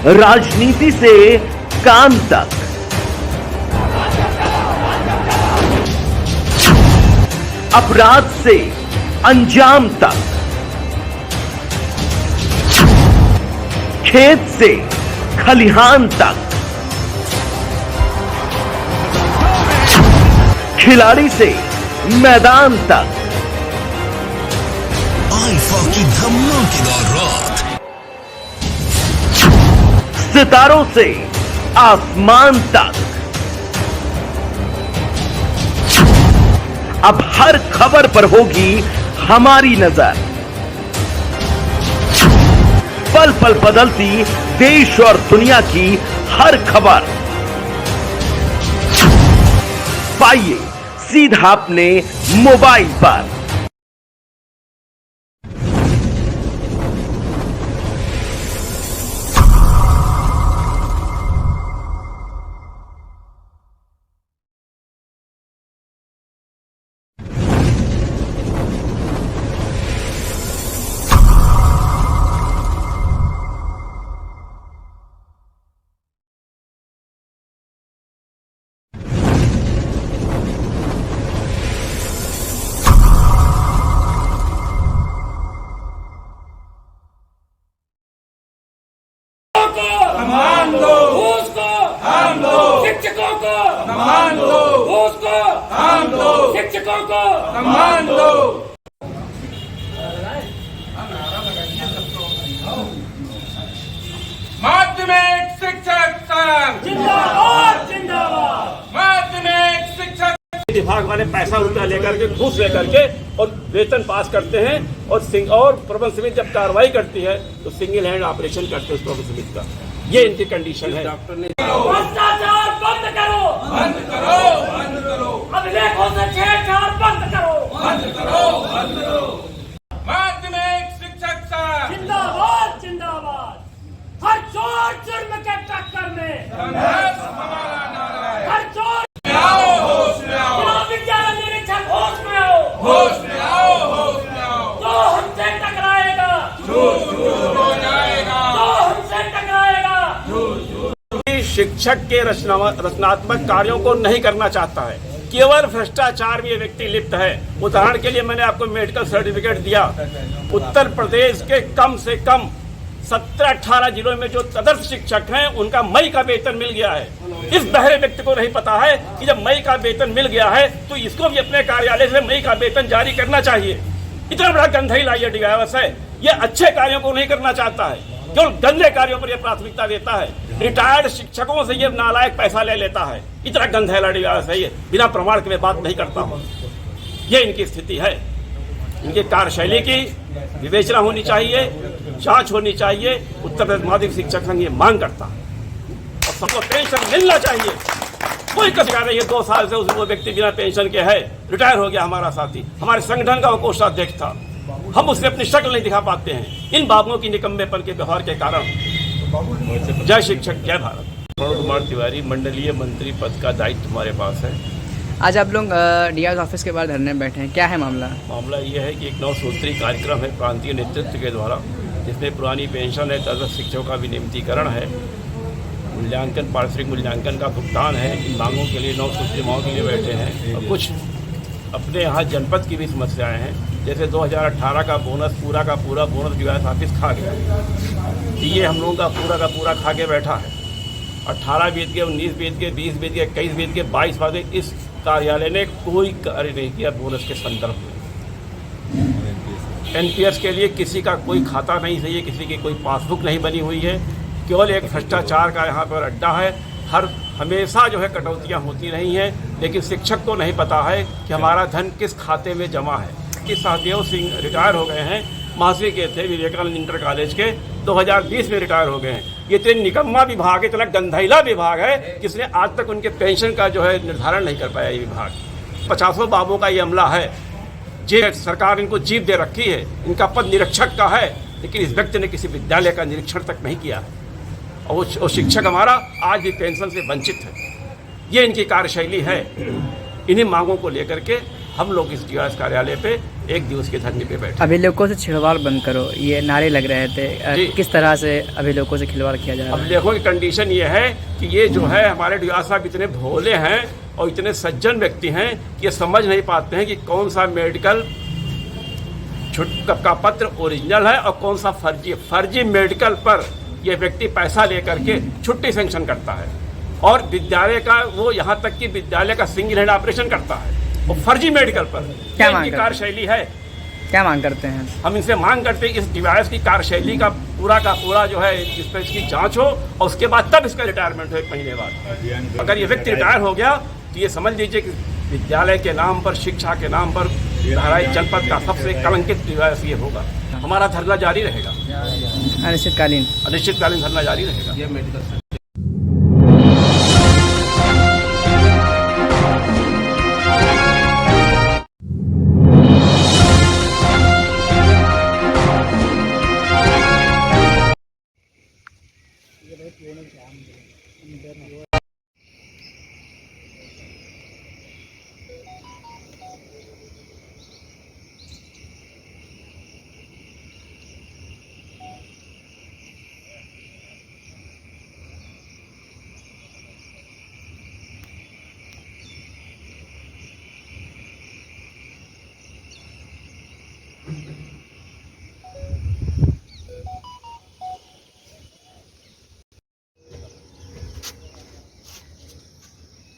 राजनीति से काम तक, अपराध से अंजाम तक, खेत से खलिहान तक, खिलाड़ी से मैदान तक, आईफा की धमाकेदार रात, सितारों से आसमान तक, अब हर खबर पर होगी हमारी नजर। पल पल बदलती देश और दुनिया की हर खबर पाइए सीधा अपने मोबाइल पर। सम्मान दो, घूस को हम दो, शिक्षकों को सम्मान दो, घूस को हम दो, शिक्षकों को सम्मान दो। माध्यमिक शिक्षक संघ जिंदाबाद जिंदाबाद। माध्यमिक शिक्षक विभाग वाले पैसा रुपया लेकर के घूस लेकर के और वेतन पास करते हैं और प्रबंध समिति जब कार्रवाई करती है तो सिंगल हैंड ऑपरेशन करते हैं उस प्रबंध समिति का। ये इनकी कंडीशन है। डॉक्टर ने भ्रष्टाचार बंद करो, बंद करो, बंद करो, अभिलेखों से छेड़छाड़ बंद करो, बंद करो, बंद करो। माध्यमिक शिक्षक संघ जिंदाबाद जिंदाबाद। हर चोर जुर्म के टक्कर में संघर्ष हमारा नारा है। हर चोर आओ, होश में आओ, विद्यालय निरीक्षक होश में आओ, होश में आओ, होश में आओ। जो हमसे टकराएगा झूठ झूठ हो जाएगा, जो हमसे टकराएगा। शिक्षक के रचनात्मक कार्यों को नहीं करना चाहता है, केवल भ्रष्टाचार में ये व्यक्ति लिप्त है। उदाहरण के लिए मैंने आपको मेडिकल सर्टिफिकेट दिया। उत्तर प्रदेश के कम से कम 17-18 जिलों में जो तदर्थ शिक्षक हैं उनका मई का वेतन मिल गया है। इस बहरे व्यक्ति को नहीं पता है कि जब मई का वेतन मिल गया है तो इसको भी अपने कार्यालय से मई का वेतन जारी करना चाहिए। इतना बड़ा गंधईला ये डिवाइस है। ये अच्छे कार्यों को नहीं करना चाहता है, केवल गंदे कार्यों पर यह प्राथमिकता देता है। रिटायर्ड शिक्षकों से ये नालायक पैसा ले लेता है। इतना गंधईला डिवाइस है ये। बिना प्रमाण के मैं बात नहीं करता हूँ। ये इनकी स्थिति है। इनकी कार्यशैली की विवेचना होनी चाहिए, जांच होनी चाहिए। उत्तर प्रदेश माध्यमिक शिक्षक संघ ये मांग करता है और सबको पेंशन मिलना चाहिए। कोई कसर नहीं है। 2 साल से वो व्यक्ति बिना पेंशन के है, रिटायर हो गया। हमारा साथी हमारे संगठन का वो कोषाध्यक्ष था। हम उससे अपनी शक्ल नहीं दिखा पाते हैं इन बाबुओं की निकम्मेपन के व्यवहार के कारण। जय शिक्षक जय भारत। अरुण कुमार तिवारी, मंडलीय मंत्री पद का दायित्व हमारे पास है। आज आप लोग डीआर ऑफिस के बाहर धरने बैठे हैं, क्या है मामला? मामला ये है कि एक 9 सूत्री कार्यक्रम है प्रांतीय नेतृत्व के द्वारा, जिसमें पुरानी पेंशन है, तदर्थ शिक्षकों का विनियमितीकरण है, मूल्यांकन, पारिश्रमिक मूल्यांकन का भुगतान है। इन मांगों के लिए 9 सूत्री मांगों के लिए बैठे हैं। और कुछ अपने यहाँ जनपद की भी समस्याएं हैं। जैसे 2018 का बोनस, पूरा का पूरा बोनस डीआर ऑफिस खा गया। ये हम लोगों का पूरा खा के बैठा है। 18 बीत के, 19 बीत के, 20 बीत के, 21 बीत के, 22 बाद इस कार्यालय ने कोई कार्य नहीं किया बोनस के संदर्भ में। एनपीएस के लिए किसी का कोई खाता नहीं सही है, किसी की कोई पासबुक नहीं बनी हुई है। केवल एक भ्रष्टाचार का यहाँ पर अड्डा है। हमेशा जो है कटौतियाँ होती रही हैं, लेकिन शिक्षक को नहीं पता है कि हमारा धन किस खाते में जमा है। कि सहदेव सिंह रिटायर हो गए हैं, महासी के थे, विवेकानंद इंटर कॉलेज के, 2020 में रिटायर हो गए हैं। ये इतने निकम्मा विभाग है, इतना गंधईला विभाग है, जिसने आज तक उनके पेंशन का जो है निर्धारण नहीं कर पाया। ये विभाग 50 बाबुओं का ये अमला है। जे सरकार इनको जीव दे रखी है। इनका पद निरीक्षक का है, लेकिन इस व्यक्ति ने किसी विद्यालय का निरीक्षण तक नहीं किया है। और वो शिक्षक हमारा आज भी पेंशन से वंचित है। ये इनकी कार्यशैली है। इन्हीं मांगों को लेकर के हम लोग इस डीआर कार्यालय पे एक दिवस के धरने पे बैठे। अभिलेखों से छिड़वाड़ बंद करो, ये नारे लग रहे थे। जी। किस तरह से अभिलेखों से खिलवाड़ किया जा रहा है? अभिलेखों की कंडीशन ये है कि ये जो है हमारे डीआर साहब इतने भोले हैं और इतने सज्जन व्यक्ति हैं कि ये समझ नहीं पाते हैं कि कौन सा मेडिकल का पत्र ओरिजिनल है और कौन सा फर्जी मेडिकल पर यह व्यक्ति पैसा लेकर के छुट्टी सैंक्शन करता है और विद्यालय का वो यहाँ तक कि विद्यालय का सिंगल हैंड ऑपरेशन करता है और फर्जी मेडिकल पर। क्या इनकी कार्यशैली है। क्या मांग करते हैं? हम इनसे मांग करते हैं कि इस डिवाइस की कार्यशैली का पूरा जो है इस पर इसकी जांच हो और उसके बाद तब इसका रिटायरमेंट हो 1 महीने बाद। अगर ये व्यक्ति रिटायर हो गया तो ये समझ लीजिए कि विद्यालय के नाम पर, शिक्षा के नाम पर बहराइच जनपद का सबसे कलंकित डिवाइस ये होगा। हमारा धरना जारी रहेगा, अनिश्चितकालीन धरना जारी रहेगा।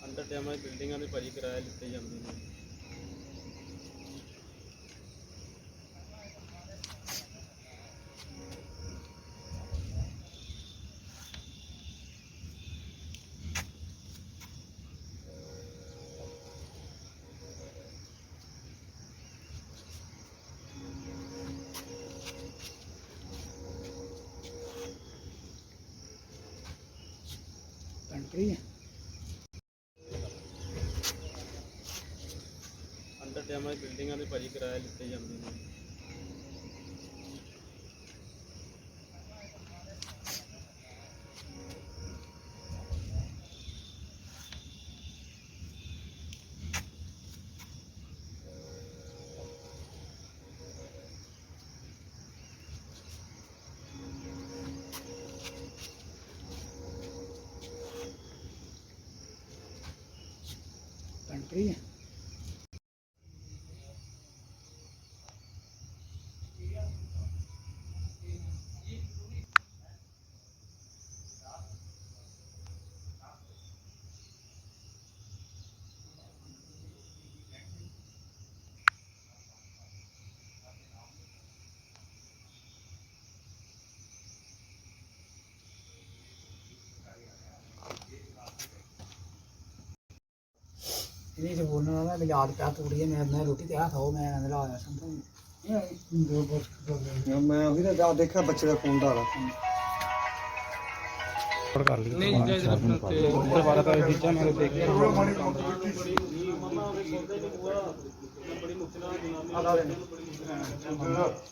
ਅੰਡਰ ਡੈਮੇਜ ਬਿਲਡਿੰਗਾਂ ਦੇ ਭਾਰੀ ਕਿਰਾਇਆ ਲਿੱਤੇ ਜਾਂਦੇ ਨੇ। ਅੰਡਰ ਡੈਮੇਜ ਬਿਲਡਿੰਗਾਂ ਦੇ ਭਾਰੀ ਕਿਰਾਇਆ ਲਿੱਤੇ ਜਾਂਦੇ ਨੇ। इन्हीं से बोलने वाला मैं याद क्या तोड़ी है मैं रोटी तैयार था मैं अंदर आया था मैं अभी तो देखा बच्चे का फोन डाला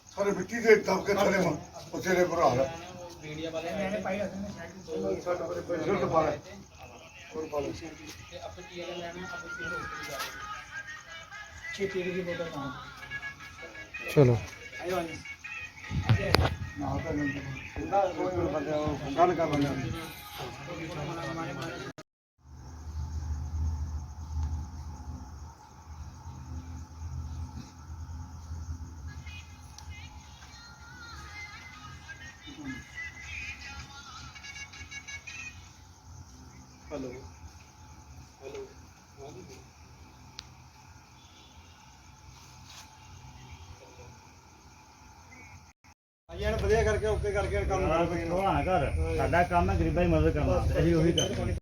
सारे मिट्टी के दब के थले तेरे भरा मीडिया वाले मैंने पाई चलो हेलो ਯਾਰ ਵਧੀਆ ਕਰਕੇ ਓਕੇ ਕਰਕੇ ਕੰਮ ਕਰੋ ਕਰ ਸਾਡਾ ਕੰਮ ਹੈ ਗਰੀਬਾਂ ਦੀ ਮਦਦ ਕਰਨਾ ਅਸੀਂ ਉਹੀ ਕਰਦੇ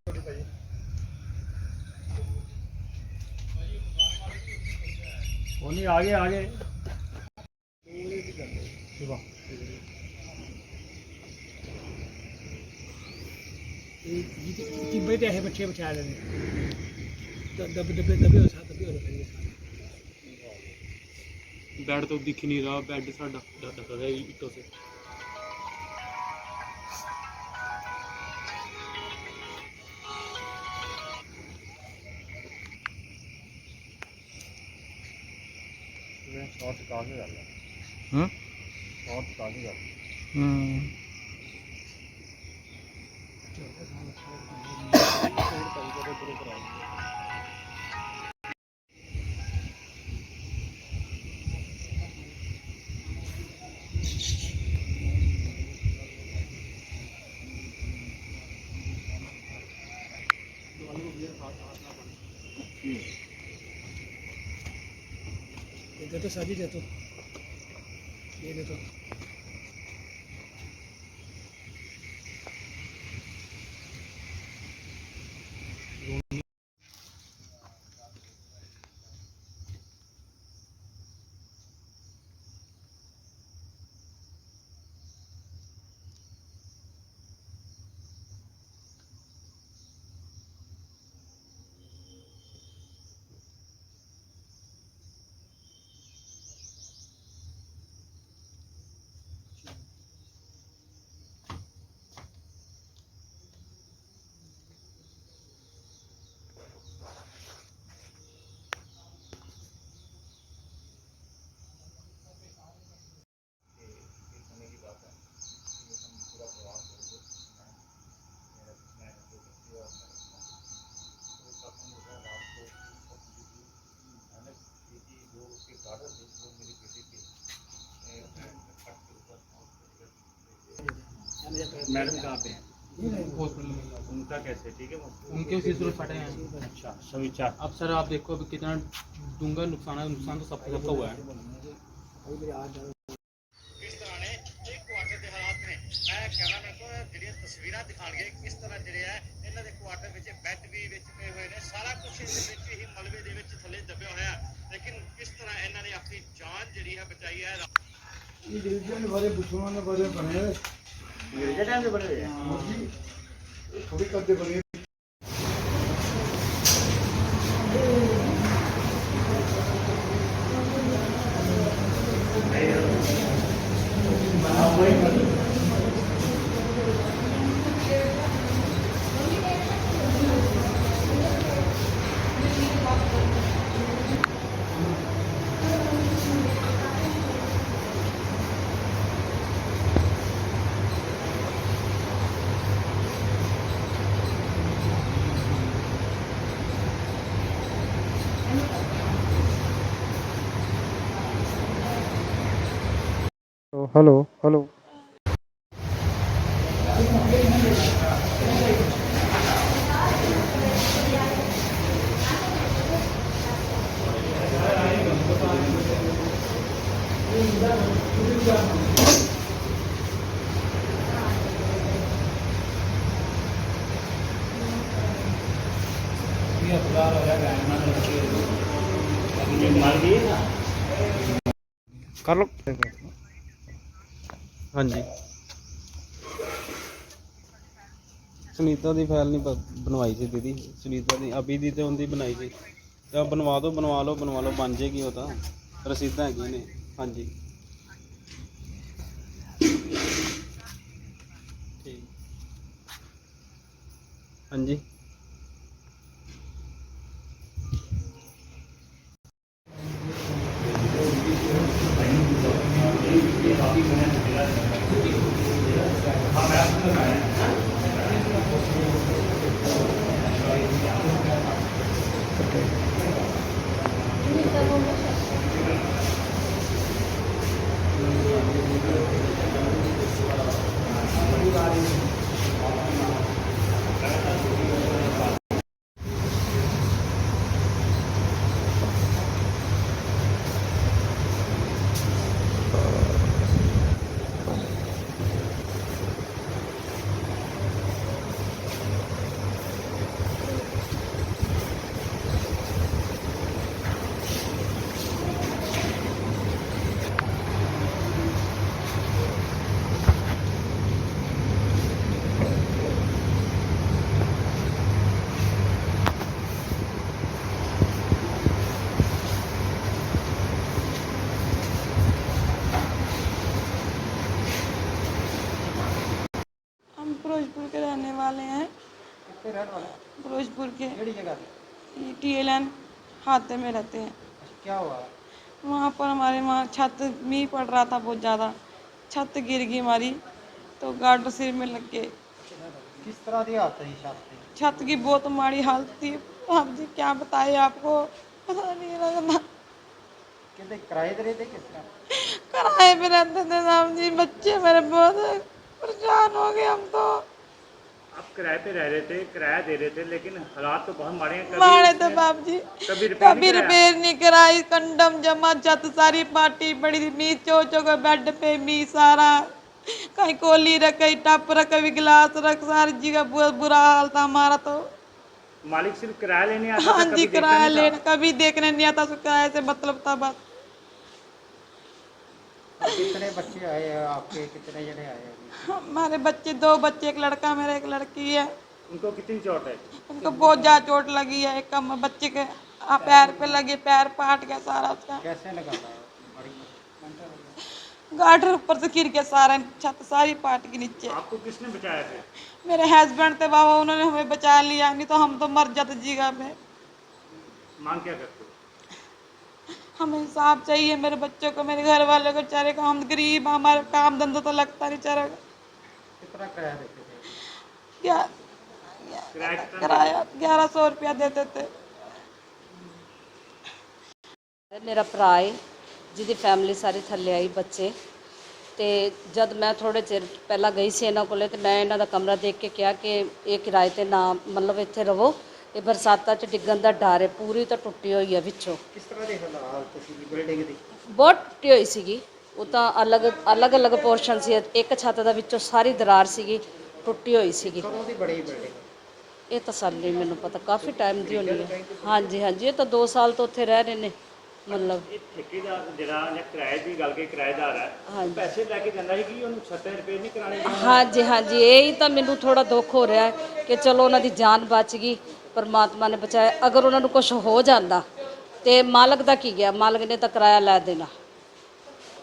ਉਹਨੇ ਆਗੇ ਸੁਬਾ तिब्बे ऐसे बच्चे बचा लेने दबे हो बेड तो दिख नहीं रहा, बेड साडा ढका है ईंटों से। शॉर्ट काफी कर ला हम्म शॉर्ट काफी कर हम्म दे तो सभी दे तो ये दे तो मैडम कहाँ पे हॉस्पिटल में उनका कैसे ठीक है वो उनके उसी सूरत फटे हैं। अच्छा सभी चार अब सर आप देखो अभी कितना डूंगा नुकसान है, नुकसान तो सबका सबका हुआ है। किस तरह ने एक क्वार्टर के हालात में मैं कह रहा को ਜਿਹੜੀਆਂ ਤਸਵੀਰਾਂ ਦਿਖਾਣਗੇ ਕਿਸ ਤਰ੍ਹਾਂ ਜਿਹੜੇ ਹੈ ਇਹਨਾਂ ਦੇ ਕੁਆਟਰ ਵਿੱਚ ਬੈੱਡ ਵੀ ਵਿੱਚ ਪਏ ਹੋਏ ਨੇ ਸਾਰਾ ਕੁਝ ਇਹਦੇ ਵਿੱਚ ਹੀ ਮਲਬੇ ਦੇ ਵਿੱਚ ਥੱਲੇ ਦੱਬਿਆ ਹੋਇਆ ਲੇਕਿਨ ਕਿਸ ਤਰ੍ਹਾਂ ਇਹਨਾਂ ਨੇ ਆਪਣੀ ਜਾਨ ਜਿਹੜੀ ਹੈ ਬਚਾਈ ਹੈ। ਇਹ ਜਿਹੜੇ ਬਾਰੇ ਬੁਸ਼ਮਾਨ ਦੇ ਬਾਰੇ ਬਣੇ ਹੋਏ ਜਿਹੜੇ ਟਾਈਮ ਦੇ ਬਣੇ ਹੋਏ ਆ ਥੋੜੀ ਕਰਦੇ ਬਣੇ हेलो हेलो कर लो हाँ जी सुनीता की फाइल नहीं बनवाई थी दीदी सुनीता की अभी दी तो उनकी बनाई थी तो बनवा लो बन जाएगी वो तो रसीदा है ने हाँ जी ठीक हाँ जी फिरोजपुर के रहने वाले हैं। फिरोजपुर के जगह TLN हाथे में रहते हैं। क्या हुआ? वहाँ पर हमारे वहाँ छत मींह पड़ रहा था बहुत ज़्यादा, छत गिर गई हमारी, तो गार्डर सिर में लग गए। किस तरह की हालत है छत की? छत की बहुत माड़ी हालत थी। आप जी क्या बताए आपको, पता नहीं लगता। कहते किराए दे रहे थे, किस तरह? किराए पे रहते थे साहब जी, बच्चे मेरे बहुत परेशान हो गए हम तो। आप किराए पे रह रहे थे, किराया दे रहे थे, लेकिन हालात तो बहुत माड़े हैं। मारे थे बाप जी, कभी रिपेयर रिपेयर नहीं कराई, कंडम जमा, छत सारी पाटी पड़ी थी, मी चो के बेड पे मी सारा, कहीं कोली रख, कहीं टप रख, कभी गिलास रख, सारी जगह बहुत बुरा हाल था हमारा तो। मालिक सिर्फ किराया लेने आता हाँ था, जी, कभी देखता किराया नहीं था। लेने कभी देखने नहीं आता, उसको किराए से मतलब था बस। कितने बच्चे आए हैं आपके, कितने जने आए हैं? हमारे बच्चे 2 बच्चे, एक लड़का मेरा, एक लड़की है। उनको कितनी चोट है? उनको बहुत ज़्यादा चोट लगी है, एक कम बच्चे के पैर पे लगी, पैर फाट गया सारा उसका। कैसे लगा था? गार्डर ऊपर से गिर गया सारा, छत सारी पाट के नीचे। आपको किसने बचाया थे? मेरे हस्बैंड थे बाबा, उन्होंने हमें बचा लिया, नहीं तो हम तो मर जाते जगह पे। मांग क्या करते हो? हमें इंसाफ चाहिए मेरे बच्चों को, मेरे घर वालों को, बेचारे को, हम गरीब हैं, हमारे काम धंधा तो लगता नहीं बेचारा को। कितना किराया देते थे? क्या किराया 1100 रुपया देते थे। मेरा ਭਰਾ ਹੈ ਜਿਹਦੀ ਫੈਮਿਲੀ ਸਾਰੀ ਥੱਲੇ ਆਈ ਬੱਚੇ, ਤੇ ਜਦ ਮੈਂ ਥੋੜੇ ਚਿਰ ਪਹਿਲਾਂ ਗਈ ਸੀ ਇਹਨਾਂ ਕੋਲੇ, ਤੇ ਮੈਂ ਇਹਨਾਂ ਦਾ ਕਮਰਾ ਦੇਖ ਕੇ ਕਿਹਾ ਕਿ ਇਹ ਕਿਰਾਏ ਤੇ ਨਾ ਮਤਲਬ ਇੱਥੇ ਰਹੋ, ਇਹ ਬਰਸਾਤਾਂ 'ਚ ਡਿੱਗਣ ਦਾ ਡਰ ਹੈ, ਪੂਰੀ ਤਾਂ ਟੁੱਟੀ ਹੋਈ ਹੈ ਵਿੱਚੋਂ। ਕਿਸ ਤਰ੍ਹਾਂ ਦੇ ਹਾਲਾਤ ਸੀ ਬਿਲਡਿੰਗ ਦੀ? ਬਹੁਤ ਟੁੱਟੀ ਹੋਈ ਸੀਗੀ, ਉਹ ਤਾਂ ਅਲੱਗ ਪੋਰਸ਼ਨ ਸੀ, ਇੱਕ ਛੱਤ ਦਾ ਵਿੱਚੋਂ ਸਾਰੀ ਦਰਾਰ ਸੀਗੀ, ਟੁੱਟੀ ਹੋਈ ਸੀਗੀ। ਕਦੋਂ ਦੀ ਬੜੀ ਬਿਲਡਿੰਗ? ਇਹ ਤਾਂ ਸਾਲ ਨਹੀਂ ਮੈਨੂੰ ਪਤਾ, ਕਾਫੀ ਟਾਈਮ ਦੀ ਹੋਣੀ ਹੈ। ਹਾਂਜੀ ਹਾਂਜੀ, ਇਹ ਤਾਂ 2 ਸਾਲ ਤੋਂ ਉੱਥੇ ਰਹਿ ਰਹੇ ਨੇ। ਮਤਲਬ ਇਹ ਠੇਕੇਦਾਰ ਜਿਹੜਾ ਜਾਂ ਕਿਰਾਏ ਦੀ ਗੱਲ ਕੇ ਕਿਰਾਏਦਾਰ ਹੈ, ਪੈਸੇ ਲੈ ਕੇ ਜਾਂਦਾ ਸੀ ਕਿ ਉਹਨੂੰ ਛੱਤਾਂ ਰਿਪੇਅਰ ਨਹੀਂ ਕਰਾਣੀ? ਹਾਂਜੀ ਹਾਂਜੀ, ਇਹ ਹੀ ਤਾਂ ਮੈਨੂੰ ਥੋੜਾ ਦੁੱਖ ਹੋ ਰਿਹਾ ਹੈ ਕਿ ਚਲੋ ਉਹਨਾਂ ਦੀ ਜਾਨ ਬਚ ਗਈ, ਪਰਮਾਤਮਾ ਨੇ ਬਚਾਇਆ। ਅਗਰ ਉਹਨਾਂ ਨੂੰ ਕੁਝ ਹੋ ਜਾਂਦਾ ਤੇ ਮਾਲਕ ਦਾ ਕੀ ਗਿਆ, ਮਾਲਕ ਨੇ ਤਾਂ ਕਿਰਾਇਆ ਲੈ ਦੇਣਾ।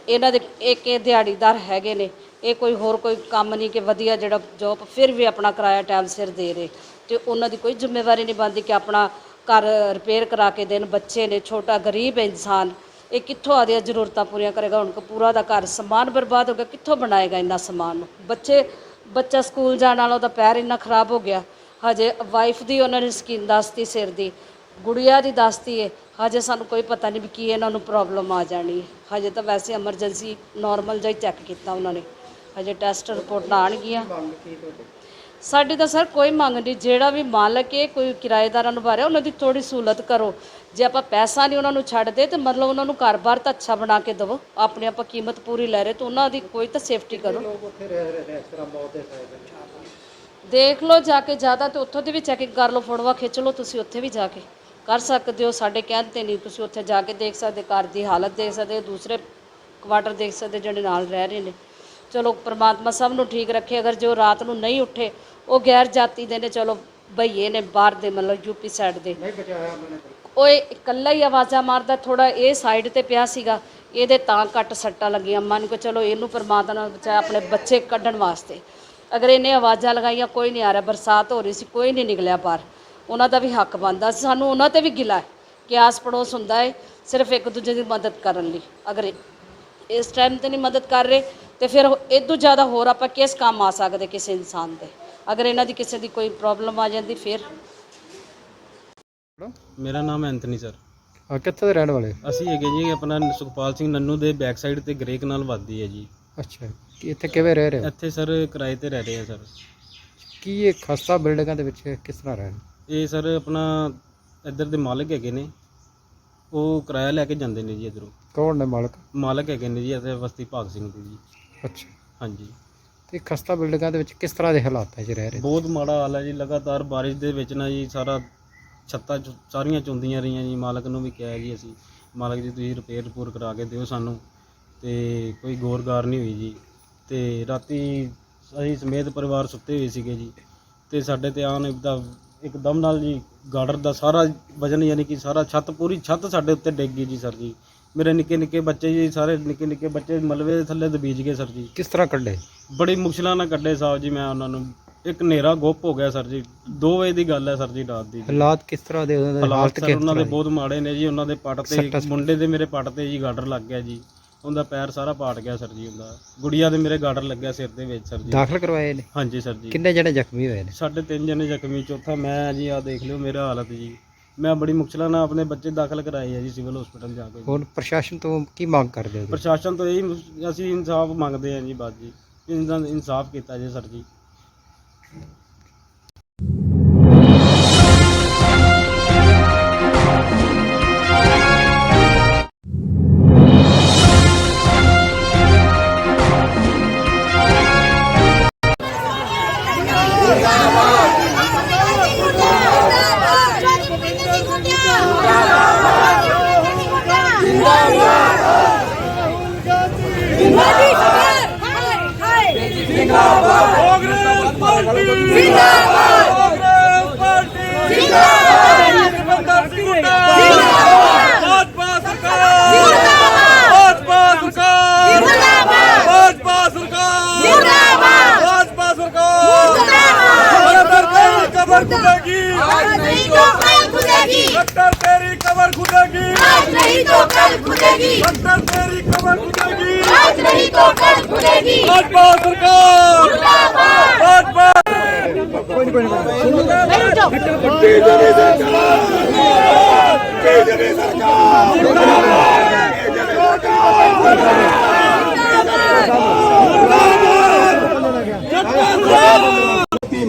ਇਹਨਾਂ ਦੇ ਇੱਕ ਇਹ ਦਿਹਾੜੀਦਾਰ ਹੈਗੇ ਨੇ, ਇਹ ਕੋਈ ਹੋਰ ਕੋਈ ਕੰਮ ਨਹੀਂ ਕਿ ਵਧੀਆ ਜਿਹੜਾ ਜੋਬ, ਫਿਰ ਵੀ ਆਪਣਾ ਕਿਰਾਇਆ ਟਾਈਮ ਸਿਰ ਦੇ ਰਹੇ, ਤੇ ਉਹਨਾਂ ਦੀ ਕੋਈ ਜ਼ਿੰਮੇਵਾਰੀ ਨਹੀਂ ਬਣਦੀ ਕਿ ਆਪਣਾ ਘਰ ਰਿਪੇਅਰ ਕਰਾ ਕੇ ਦੇਣ। ਬੱਚੇ ਨੇ, ਛੋਟਾ ਗਰੀਬ ਇਨਸਾਨ, ਇਹ ਕਿੱਥੋਂ ਆਦੀਆਂ ਜ਼ਰੂਰਤਾਂ ਪੂਰੀਆਂ ਕਰੇਗਾ? ਹੁਣ ਪੂਰਾ ਦਾ ਘਰ ਸਮਾਨ ਬਰਬਾਦ ਹੋ ਗਿਆ, ਕਿੱਥੋਂ ਬਣਾਏਗਾ ਇੰਨਾ ਸਮਾਨ? ਬੱਚਾ ਸਕੂਲ ਜਾਣ ਵਾਲਾ, ਉਹਦਾ ਪੈਰ ਇੰਨਾ ਖਰਾਬ ਹੋ ਗਿਆ। ਹਜੇ ਵਾਈਫ ਦੀ ਉਹਨਾਂ ਨੇ ਸਕੀਨ ਦੱਸਤੀ, ਸਿਰ ਦੀ, ਗੁੜੀਆ ਦੀ ਦੱਸਤੀ ਹੈ, ਹਜੇ ਸਾਨੂੰ ਕੋਈ ਪਤਾ ਨਹੀਂ ਵੀ ਕੀ ਇਹਨਾਂ ਨੂੰ ਪ੍ਰੋਬਲਮ ਆ ਜਾਣੀ ਹੈ। ਹਜੇ ਤਾਂ ਵੈਸੇ ਐਮਰਜੈਂਸੀ ਨਾਰਮਲ ਜਿਹਾ ਹੀ ਚੈੱਕ ਕੀਤਾ ਉਹਨਾਂ ਨੇ, ਹਜੇ ਟੈਸਟ ਰਿਪੋਰਟਾਂ ਆਉਣਗੀਆਂ। ਸਾਡੀ ਤਾਂ ਸਰ ਕੋਈ ਮੰਗ ਨਹੀਂ, ਜਿਹੜਾ ਵੀ ਮਾਲਕ ਹੈ, ਕੋਈ ਕਿਰਾਏਦਾਰਾਂ ਨੂੰ ਬਾਰੇ ਉਹਨਾਂ ਦੀ ਥੋੜੀ ਸਹੂਲਤ ਕਰੋ। ਜੇ ਆਪਾਂ ਪੈਸਾ ਨਹੀਂ ਉਹਨਾਂ ਨੂੰ ਛੱਡਦੇ ਤੇ ਮਤਲਬ ਉਹਨਾਂ ਨੂੰ ਘਰ-ਬਾਰ ਤਾਂ ਅੱਛਾ ਬਣਾ ਕੇ ਦਿਵੋ। ਆਪਣੀ ਆਪਾਂ ਕੀਮਤ ਪੂਰੀ ਲੈ ਰਹੇ ਤਾਂ ਉਹਨਾਂ ਦੀ ਕੋਈ ਤਾਂ ਸੇਫਟੀ ਕਰੋ। ਲੋਕ ਉੱਥੇ ਰਹਿ ਰਹੇ ਨੇ ਇਸ ਤਰ੍ਹਾਂ ਮੌਤ ਦੇ ਸਾਇਦ। ਦੇਖ ਲਓ ਜਾ ਕੇ, ਜ਼ਿਆਦਾ ਤੇ ਉੱਥੋਂ ਦੀ ਵੀ ਚੈਕਿੰਗ ਕਰ ਲਓ, ਫੋਟੋਆਂ ਖਿੱਚ ਲਓ, ਤੁਸੀਂ ਉੱਥੇ ਵੀ ਜਾ ਕੇ ਕਰ ਸਕਦੇ ਹੋ। ਸਾਡੇ ਕਹਿਣ 'ਤੇ ਨਹੀਂ, ਤੁਸੀਂ ਉੱਥੇ ਜਾ ਕੇ ਦੇਖ ਸਕਦੇ, ਘਰ ਦੀ ਹਾਲਤ ਦੇਖ ਸਕਦੇ, ਦੂਸਰੇ ਕੁਆਟਰ ਦੇਖ ਸਕਦੇ ਜਿਹੜੇ ਨਾਲ ਰਹਿ ਰਹੇ ਨੇ। ਚਲੋ ਪਰਮਾਤਮਾ ਸਭ ਨੂੰ ਠੀਕ ਰੱਖੇ। ਅਗਰ ਜੋ ਰਾਤ ਨੂੰ ਨਹੀਂ ਉੱਠੇ, ਉਹ ਗੈਰ ਜਾਤੀ ਦੇ ਨੇ, ਚਲੋ ਭਈਏ ਨੇ ਬਾਹਰ ਦੇ, ਮਤਲਬ ਯੂਪੀ ਸਾਈਡ ਦੇ, ਨਹੀਂ ਬਚਾਇਆ ਉਹਨਾਂ ਨੇ। ਉਹ ਇਕੱਲਾ ਹੀ ਆਵਾਜ਼ਾਂ ਮਾਰਦਾ, ਥੋੜਾ ਇਹ ਸਾਈਡ ਤੇ ਪਿਆ ਸੀਗਾ, ਇਹਦੇ ਤਾਂ ਘੱਟ ਸੱਟਾਂ ਲੱਗੀਆਂ। ਮੰਨ ਕੇ ਚਲੋ ਇਹਨੂੰ ਪਰਮਾਤਮਾ ਨੇ ਬਚਾਇਆ ਆਪਣੇ ਬੱਚੇ ਕੱਢਣ ਵਾਸਤੇ। ਅਗਰ ਇਹਨੇ ਆਵਾਜ਼ਾਂ ਲਗਾਈਆਂ, ਕੋਈ ਨਹੀਂ ਆ ਰਿਹਾ, ਬਰਸਾਤ ਹੋ ਰਹੀ ਸੀ, ਕੋਈ ਨਹੀਂ ਨਿਕਲਿਆ ਬਾਹਰ। ਉਹਨਾਂ ਦਾ ਵੀ ਹੱਕ ਬਣਦਾ ਸੀ, ਸਾਨੂੰ ਉਹਨਾਂ 'ਤੇ ਵੀ ਗਿਲਾ ਹੈ ਕਿ ਆਸ ਪੜੋਸ ਹੁੰਦਾ ਹੈ ਸਿਰਫ ਇੱਕ ਦੂਜੇ ਦੀ ਮਦਦ ਕਰਨ ਲਈ। ਅਗਰ ਇਸ ਟਾਈਮ 'ਤੇ ਨਹੀਂ ਮਦਦ ਕਰ ਰਹੇ ਤੇ ਫਿਰ ਇਦੋਂ ਜ਼ਿਆਦਾ ਹੋਰ ਆਪਾਂ ਕਿਸ ਕੰਮ ਆ ਸਕਦੇ ਕਿਸੇ ਇਨਸਾਨ ਦੇ? ਅਗਰ ਇਹਨਾਂ ਦੀ ਕਿਸੇ ਦੀ ਕੋਈ ਪ੍ਰੋਬਲਮ ਆ ਜਾਂਦੀ ਫਿਰ। ਮੇਰਾ ਨਾਮ ਐਂਥਨੀ ਸਰ। ਕਿੱਥੇ ਦੇ ਰਹਿਣ ਵਾਲੇ? ਅਸੀਂ ਹੈਗੇ ਜੀ ਆਪਣਾ ਸੁਖਪਾਲ ਸਿੰਘ ਨੰਨੂ ਦੇ ਬੈਕ ਸਾਈਡ ਤੇ ਗ੍ਰੇ ਕਨਾਲ ਵੱਧਦੀ ਹੈ ਜੀ। ਅੱਛਾ, ਕੀ ਇੱਥੇ ਕਿਵੇਂ ਰਹਿ ਰਹੇ ਹੋ? ਇੱਥੇ ਸਰ ਕਿਰਾਏ ਤੇ ਰਹਿ ਰਹੇ ਆ ਸਰ। ਕੀ ਇਹ ਖਸਤਾ ਬਿਲਡਿੰਗਾਂ ਦੇ ਵਿੱਚ ਕਿਸ ਤਰ੍ਹਾਂ ਰਹਿਣ? ਇਹ ਸਰ ਆਪਣਾ ਇੱਧਰ ਦੇ ਮਾਲਕ ਹੈਗੇ ਨੇ, ਉਹ ਕਿਰਾਇਆ ਲੈ ਕੇ ਜਾਂਦੇ ਨੇ ਜੀ ਇੱਧਰੋਂ। ਕੌਣ ਨੇ ਮਾਲਕ? ਮਾਲਕ ਹੈਗੇ ਨੇ ਜੀ ਇੱਥੇ ਬਸਤੀ ਭਾਗ ਸਿੰਘ ਦੇ ਜੀ। ਅੱਛਾ, ਹਾਂਜੀ। ਤੇ ਖਸਤਾ ਬਿਲਡਿੰਗਾਂ ਦੇ ਵਿੱਚ ਕਿਸ ਤਰ੍ਹਾਂ ਦੇ ਹਾਲਾਤ 'ਚ ਰਹਿ ਰਹੇ? ਬਹੁਤ ਮਾੜਾ ਹਾਲ ਹੈ ਜੀ। ਲਗਾਤਾਰ ਬਾਰਿਸ਼ ਦੇ ਵਿੱਚ ਨਾ ਜੀ ਸਾਰਾ ਛੱਤਾਂ ਸਾਰੀਆਂ ਚੁੰਦੀਆਂ ਰਹੀਆਂ ਜੀ। ਮਾਲਕ ਨੂੰ ਵੀ ਕਿਹਾ ਜੀ ਅਸੀਂ, ਮਾਲਕ ਜੀ ਤੁਸੀਂ ਰਿਪੇਅਰ ਕਰਾ ਕੇ ਦਿਓ ਸਾਨੂੰ, ਤੇ ਕੋਈ ਗੌਰ ਨਹੀਂ ਹੋਈ ਜੀ। ਤੇ ਰਾਤੀ ਅਸੀਂ ਸਮੇਤ ਪਰਿਵਾਰ ਸੁੱਤੇ ਹੋਏ ਸੀਗੇ ਜੀ, ਤੇ ਸਾਡੇ ਤੇ ਆਣ ਇੱਕਦਮ ਨਾਲ ਜੀ ਗਾਰਡਰ ਦਾ ਸਾਰਾ ਵਜਨ, ਯਾਨੀ ਕਿ ਸਾਰਾ ਪੂਰੀ ਛੱਤ ਸਾਡੇ ਉੱਤੇ ਡਿੱਗ ਗਈ ਜੀ ਸਰ ਜੀ। ਮੇਰੇ ਨਿੱਕੇ ਨਿੱਕੇ ਬੱਚੇ ਜੀ, ਸਾਰੇ ਨਿੱਕੇ ਨਿੱਕੇ ਬੱਚੇ ਮਲਬੇ ਦੇ ਥੱਲੇ ਦਬੀਜ ਗਏ ਸਰ ਜੀ। ਕਿਸ ਤਰ੍ਹਾਂ ਕੱਢੇ? ਬੜੀ ਮੁਸ਼ਕਿਲਾਂ ਨਾਲ ਕੱਢੇ ਸਾਹਿਬ ਜੀ। ਮੈਂ ਉਹਨਾਂ ਨੂੰ ਇੱਕ ਹਨੇਰਾ ਗੁੱਪ ਹੋ ਗਿਆ ਸਰ ਜੀ। 2 ਵਜੇ ਦੀ ਗੱਲ ਹੈ ਸਰ ਜੀ, ਰਾਤ ਦੀ। ਹਾਲਾਤ ਕਿਸ ਤਰ੍ਹਾਂ ਦੇ ਉਹਨਾਂ ਦੇ? ਹਾਲਾਤ ਸਰ ਉਹਨਾਂ ਦੇ ਬਹੁਤ ਮਾੜੇ ਨੇ ਜੀ। ਉਹਨਾਂ ਦੇ ਪੱਟ ਤੇ, ਮੁੰਡੇ ਦੇ ਮੇਰੇ ਪੱਟ ਤੇ ਜੀ ਗਾਡਰ ਲੱਗ ਗਿਆ ਜੀ। ਉਹਦਾ ਪੈਰ ਸਾਰਾ ਪਾਟ ਗਿਆ ਸਰ ਜੀ। ਉਹਦਾ ਗੁੜੀਆ ਦੇ ਮੇਰੇ ਗਾਡਰ ਲੱਗਿਆ ਸਿਰ ਦੇ ਵਿੱਚ ਸਰ ਜੀ। ਦਾਖਲ ਕਰਵਾਏ ਨੇ? ਹਾਂਜੀ ਸਰ ਜੀ। ਕਿੰਨੇ ਜਣੇ ਜ਼ਖਮੀ ਹੋਏ ਨੇ? 3.5 ਜਣੇ ਜ਼ਖਮੀ, ਚੌਥਾ ਮੈਂ ਜੀ। ਆ ਦੇਖ ਲਿਓ ਮੇਰਾ ਹਾਲਤ ਜੀ। ਮੈਂ ਬੜੀ ਮੁਸ਼ਕਲਾਂ ਨਾਲ ਆਪਣੇ ਬੱਚੇ ਦਾਖਲ ਕਰਾਏ ਆ ਜੀ ਸਿਵਲ ਹਸਪੀਟਲ ਜਾ ਕੇ। ਹੁਣ ਪ੍ਰਸ਼ਾਸਨ ਤੋਂ ਕੀ ਮੰਗ ਕਰਦੇ ਹੋ? ਪ੍ਰਸ਼ਾਸਨ ਤੋਂ ਇਹੀ ਅਸੀਂ ਇਨਸਾਫ ਮੰਗਦੇ ਹਾਂ ਜੀ। ਬਸ ਜੀ ਇਨਸਾਫ ਕੀਤਾ ਜੀ ਸਰ ਜੀ। डॉक्टर तेरी कबर खुदेगी, आज नहीं तो कल खुदेगी। डॉक्टर तेरी कबर खुदेगी, आज नहीं तो कल खुदेगी। भाजपा सरकार मुर्दाबाद, भाजपा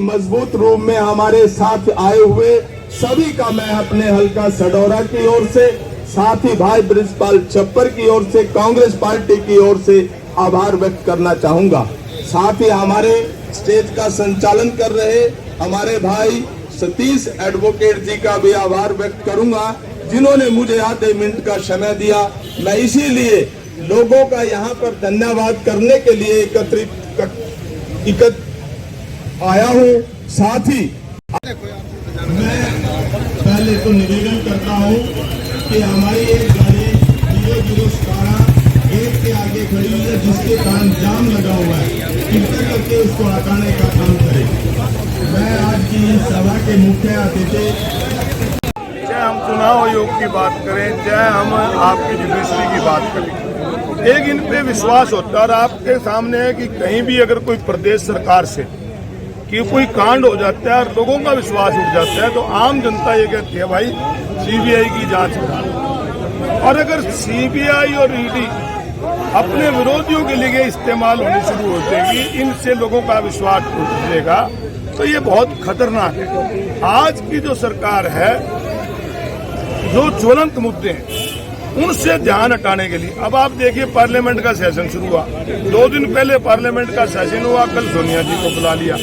मजबूत रूप में हमारे साथ आए हुए सभी का मैं अपने हल्का सडौरा की ओर से, साथ ही भाई ब्रिजपाल छप्पर की ओर से, कांग्रेस पार्टी की ओर से आभार व्यक्त करना चाहूंगा। साथ ही हमारे स्टेज का संचालन कर रहे हमारे भाई सतीश एडवोकेट जी का भी आभार व्यक्त करूंगा, जिन्होंने मुझे आधे मिनट का समय दिया। मैं इसीलिए लोगों का यहाँ पर धन्यवाद करने के लिए एकत्रित आया हूँ। साथ ही मैं पहले तो निवेदन करता हूँ कि हमारी एक गाड़ी 0017 गेट के आगे खड़ी हुई है, जिसके कारण जाम लगा हुआ है, कृपया करके उसको हटाने का काम करें। मैं आज की इस सभा के मुख्य अतिथि, चाहे हम चुनाव आयोग की बात करें, चाहे हम आपकी जुडिशरी की बात करें, एक इन पे विश्वास होता है। और आपके सामने है कि कहीं भी अगर कोई प्रदेश सरकार से कि कोई कांड हो जाता है और लोगों का विश्वास उठ जाता है, तो आम जनता ये कहती है भाई सीबीआई की जांच करो। और अगर सीबीआई और ईडी अपने विरोधियों के लिए इस्तेमाल होनी शुरू हो जाएगी, इनसे लोगों का विश्वास उठ जाएगा, तो ये बहुत खतरनाक है। आज की जो सरकार है, जो ज्वलंत मुद्दे हैं उनसे ध्यान हटाने के लिए, अब आप देखिए पार्लियामेंट का सेशन शुरू हुआ, 2 दिन पहले पार्लियामेंट का सेशन हुआ, कल सोनिया जी को बुला लिया।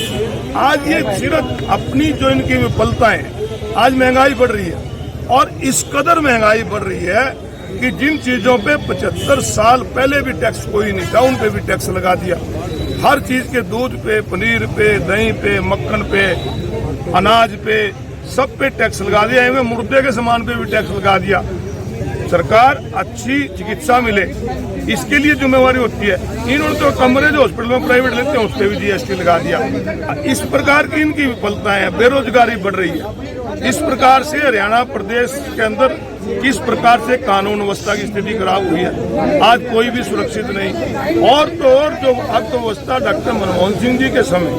आज ये सिर्फ अपनी जो इनकी विफलताएं, आज महंगाई बढ़ रही है और इस कदर महंगाई बढ़ रही है कि जिन चीजों पे 75 साल पहले भी टैक्स कोई नहीं था, उन पे भी टैक्स लगा दिया। हर चीज के दूध पे, पनीर पे, दही पे, मक्खन पे, अनाज पे, सब पे टैक्स लगा दिया। इनमें मुर्दे के सामान पे भी टैक्स लगा दिया। सरकार अच्छी चिकित्सा मिले, इसके लिए जिम्मेवारी होती है। इन्होंने तो कमरे जो हॉस्पिटल में प्राइवेट लेते हैं उस पर भी जीएसटी लगा दिया। इस प्रकार की इनकी विफलताएं हैं, बेरोजगारी बढ़ रही है। इस प्रकार से हरियाणा प्रदेश के अंदर किस प्रकार से कानून व्यवस्था की स्थिति खराब हुई है, आज कोई भी सुरक्षित नहीं। और तो और जो अर्थव्यवस्था डॉक्टर मनमोहन सिंह जी के समय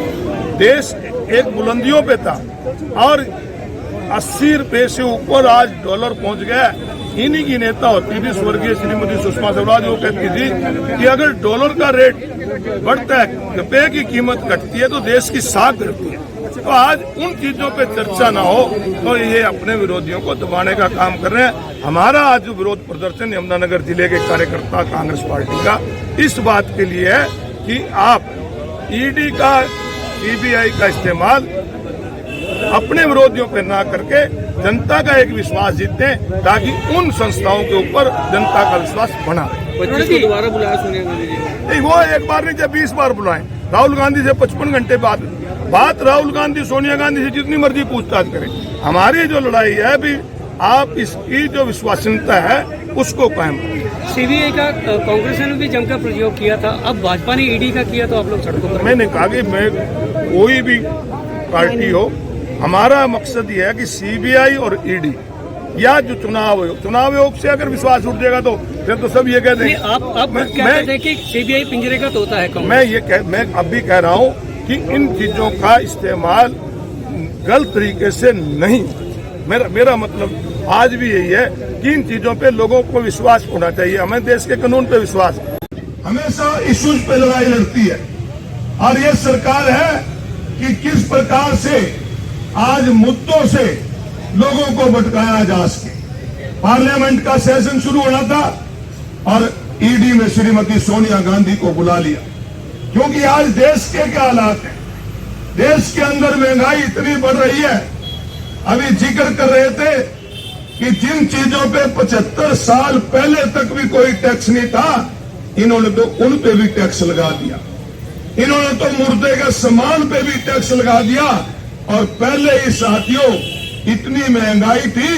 देश एक बुलंदियों पे था और 80 रुपए से ऊपर आज डॉलर पहुंच गया। इन्हीं की नेता होती थी स्वर्गीय श्रीमती सुषमा स्वराज, वो कहती थी कि अगर डॉलर का रेट बढ़ता है, रुपये की कीमत घटती है, तो देश की साख घटती है। तो आज उन चीजों पे चर्चा ना हो, तो ये अपने विरोधियों को दबाने का काम कर रहे हैं। हमारा आज जो विरोध प्रदर्शन यमुनानगर जिले के कार्यकर्ता कांग्रेस पार्टी का इस बात के लिए है कि आप ईडी का, सीबीआई का इस्तेमाल अपने विरोधियों पर ना करके जनता का एक विश्वास जीते, ताकि उन संस्थाओं के ऊपर जनता का विश्वास बना रहे। दोबारा बुलाया सोनिया गांधी जी? नहीं, वो एक बार नहीं, जब 20 बार बुलाएं। राहुल गांधी से 55 घंटे बाद बात, राहुल गांधी सोनिया गांधी से जितनी मर्जी पूछताछ करें। हमारी जो लड़ाई है भी, आप इसकी जो विश्वसनीयता है उसको कायम रखें। सीबीआई का कांग्रेस ने भी जमकर प्रयोग किया था, अब भाजपा ने ईडी का किया तो आप लोग सड़कों पर। मैंने कहा कि मैं कोई भी पार्टी हो, हमारा मकसद ये है कि सीबीआई और ईडी या जो चुनाव आयोग से अगर विश्वास उठ जाएगा तो फिर तो सब ये कहते हैं। आप क्या कहते हैं कि सीबीआई पिंजरे का तोता है? मैं अब भी कह रहा हूँ कि इन चीजों का इस्तेमाल गलत तरीके से नहीं। मेरा मतलब आज भी यही है कि इन चीजों पे लोगों को विश्वास होना चाहिए। हमें देश के कानून पे विश्वास है। हमेशा इश्यूज पे लड़ाई लड़ती है और ये सरकार है कि किस प्रकार से आज मुद्दों से लोगों को भटकाया जा सके। पार्लियामेंट का सेशन शुरू होना था और ईडी में श्रीमती सोनिया गांधी को बुला लिया, क्योंकि आज देश के क्या हालात हैं। देश के अंदर महंगाई इतनी बढ़ रही है। अभी जिक्र कर रहे थे कि जिन चीजों पे 75 साल पहले तक भी कोई टैक्स नहीं था, इन्होंने तो उन पे भी टैक्स लगा दिया। इन्होंने तो मुर्दे के सामान पे भी टैक्स लगा दिया। और पहले ही साथियों इतनी महंगाई थी,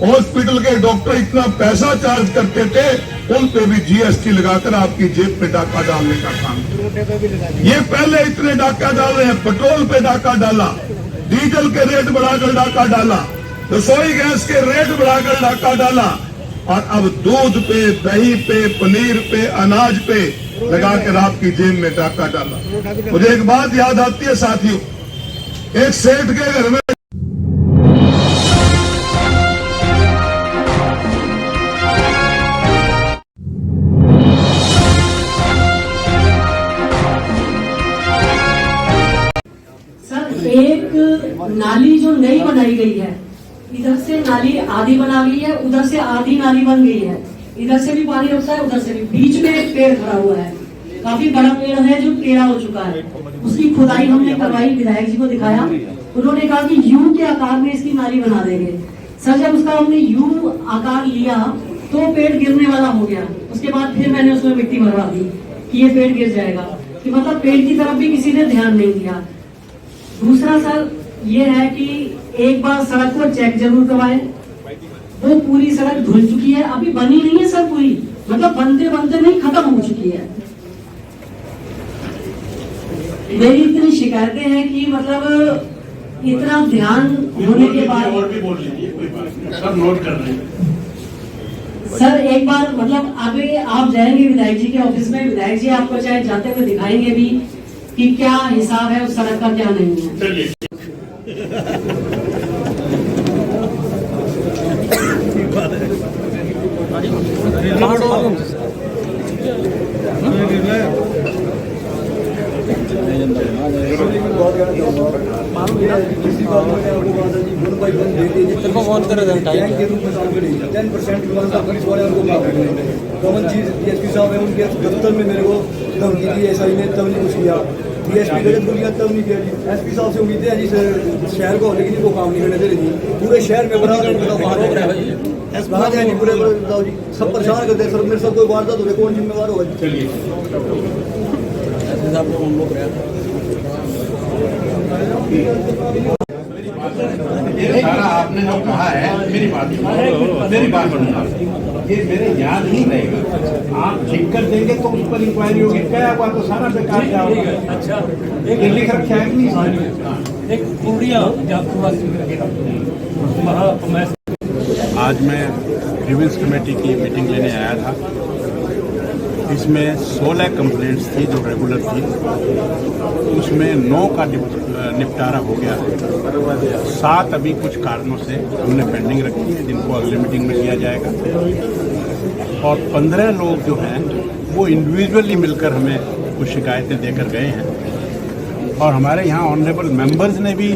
हॉस्पिटल के डॉक्टर इतना पैसा चार्ज करते थे, उन पे भी जीएसटी लगाकर आपकी जेब पे डाका डालने का काम किया। ये पहले इतने डाका डाल रहे हैं, पेट्रोल पे डाका डाला, डीजल के रेट बढ़ाकर डाका डाला, रसोई गैस के रेट बढ़ाकर डाका डाला, और अब दूध पे, दही पे, पनीर पे, अनाज पे लगाकर आपकी जेब में डाका डाला। मुझे एक बात याद आती है साथियों, एक सेठ के घर में एक नाली जो नई बनाई गई है, इधर से नाली आधी बना गई है, उधर से आधी नाली बन गई है, इधर से भी पानी रुकता है, उधर से भी। बीच में एक पेड़ खड़ा हुआ है, काफी बड़ा पेड़ है जो टेढ़ा हो चुका है। उसकी खुदाई हमने करवाई, विधायक जी को दिखाया, उन्होंने कहा कि यू के आकार में इसकी नाली बना देंगे। सर जब उसका हमने यू आकार लिया तो पेड़ गिरने वाला हो गया। उसके बाद फिर मैंने उसमें मिट्टी भरवा दी कि ये पेड़ गिर जाएगा, कि मतलब पेड़ की तरफ भी किसी ने ध्यान नहीं दिया। दूसरा सर ये है कि एक बार सड़क को चेक जरूर करवाएं। वो पूरी सड़क धुल चुकी है, अभी बनी नहीं है सर पूरी, मतलब बनते बनते नहीं, खत्म हो चुकी है। मेरी इतनी शिकायतें हैं कि मतलब इतना ध्यान होने के बाद सब नोट कर रहे हैं। सर एक बार मतलब आगे आप जाएंगे विधायक जी के ऑफिस में, विधायक जी आपको चाहे जाते हुए दिखाएंगे भी कि क्या हिसाब है उस सड़क का, क्या नहीं है। चलिए कॉमन चीज डीएसपी साहब है, उनके दफ्तर में मेरे को धमकी दी एसआई ने, तब नहीं कुछ किया। डीएसपी गलत बोलिया तब नहीं किया जी। एसपी साहब से उम्मीदें हैं जी सर शहर को, लेकिन वो काम नहीं करने दे रही जी। पूरे शहर में बड़ा कहाँ जाए पूरे बताओ जी, सब परेशान करते हैं सर। मेरे सब कोई वारदात हो रही, कौन जिम्मेवार होगा? चलिए सारा आपने जो कहा है, मेरी बात सुनना, ये मेरे याद नहीं रहेगा। आप लिख कर देंगे तो उस पर इंक्वायरी होगी, क्या हुआ तो सारा बेकार जाएगा। अच्छा एक लिख रखा है कि नहीं? एक पूर्णिया आज मैं ग्रीवेंस कमेटी की मीटिंग लेने आया था। इसमें 16 कंप्लेंट्स थी जो रेगुलर थी, उसमें 9 का निपटारा हो गया। 7 अभी कुछ कारणों से हमने पेंडिंग रखी है, जिनको अगली मीटिंग में लिया जाएगा। और 15 लोग जो हैं वो इंडिविजुअली मिलकर हमें कुछ शिकायतें देकर गए हैं। और हमारे यहाँ ऑनरेबल मेंबर्स ने भी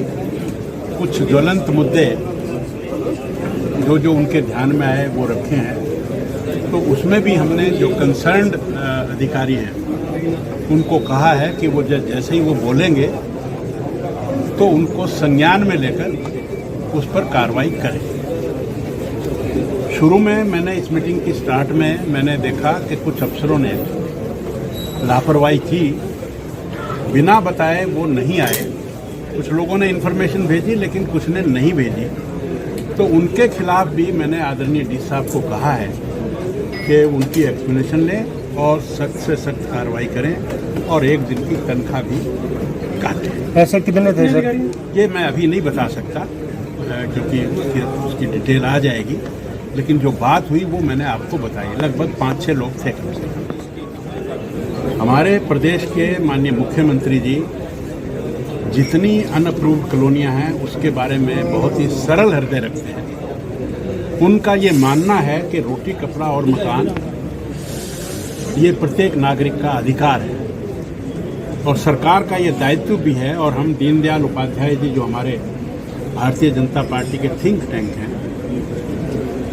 कुछ ज्वलंत मुद्दे जो उनके ध्यान में आए वो रखे हैं। तो उसमें भी हमने जो कंसर्न्ड अधिकारी हैं उनको कहा है कि वो जैसे ही वो बोलेंगे तो उनको संज्ञान में लेकर उस पर कार्रवाई करें। शुरू में मैंने इस मीटिंग की स्टार्ट में मैंने देखा कि कुछ अफसरों ने लापरवाही की, बिना बताए वो नहीं आए। कुछ लोगों ने इन्फॉर्मेशन भेजी लेकिन कुछ ने नहीं भेजी। तो उनके खिलाफ भी मैंने आदरणीय डी साहब को कहा है कि उनकी एक्सप्लेनेशन लें और सख्त से सख्त कार्रवाई करें और 1 दिन की तनख्वाह भी काटें। पैसे कितने थे सर? ये मैं अभी नहीं बता सकता क्योंकि उसकी डिटेल आ जाएगी, लेकिन जो बात हुई वो मैंने आपको बताई। लगभग 5-6 लोग थे कम से कम। हमारे प्रदेश के माननीय मुख्यमंत्री जी जितनी अनअप्रूव्ड कॉलोनियां हैं उसके बारे में बहुत ही सरल हृदय रखते हैं। उनका ये मानना है कि रोटी, कपड़ा और मकान ये प्रत्येक नागरिक का अधिकार है और सरकार का ये दायित्व भी है। और हम दीनदयाल उपाध्याय जी जो हमारे भारतीय जनता पार्टी के थिंक टैंक हैं,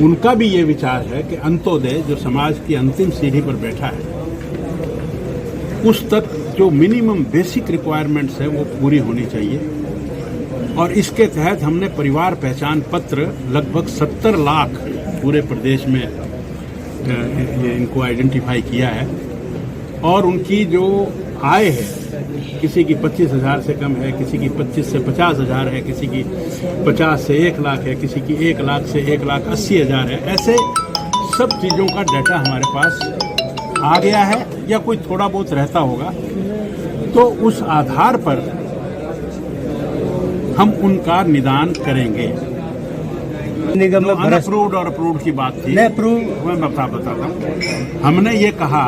उनका भी ये विचार है कि अंत्योदय जो समाज की अंतिम सीढ़ी पर बैठा है उस तक जो मिनिमम बेसिक रिक्वायरमेंट्स है वो पूरी होनी चाहिए। और इसके तहत हमने परिवार पहचान पत्र लगभग 70 लाख पूरे प्रदेश में इनको आइडेंटिफाई किया है। और उनकी जो आय है, किसी की 25,000 से कम है, किसी की 25 से 50,000 है, किसी की 50 से 1 लाख है, किसी की 1 लाख से 1,80,000 है। ऐसे सब चीज़ों का डाटा हमारे पास आ गया है या कोई थोड़ा बहुत रहता होगा, तो उस आधार पर हम उनका निदान करेंगे। निगम में अनअप्रूव्ड और अप्रूव्ड की बात थी, मैं बताता हूँ। हमने ये कहा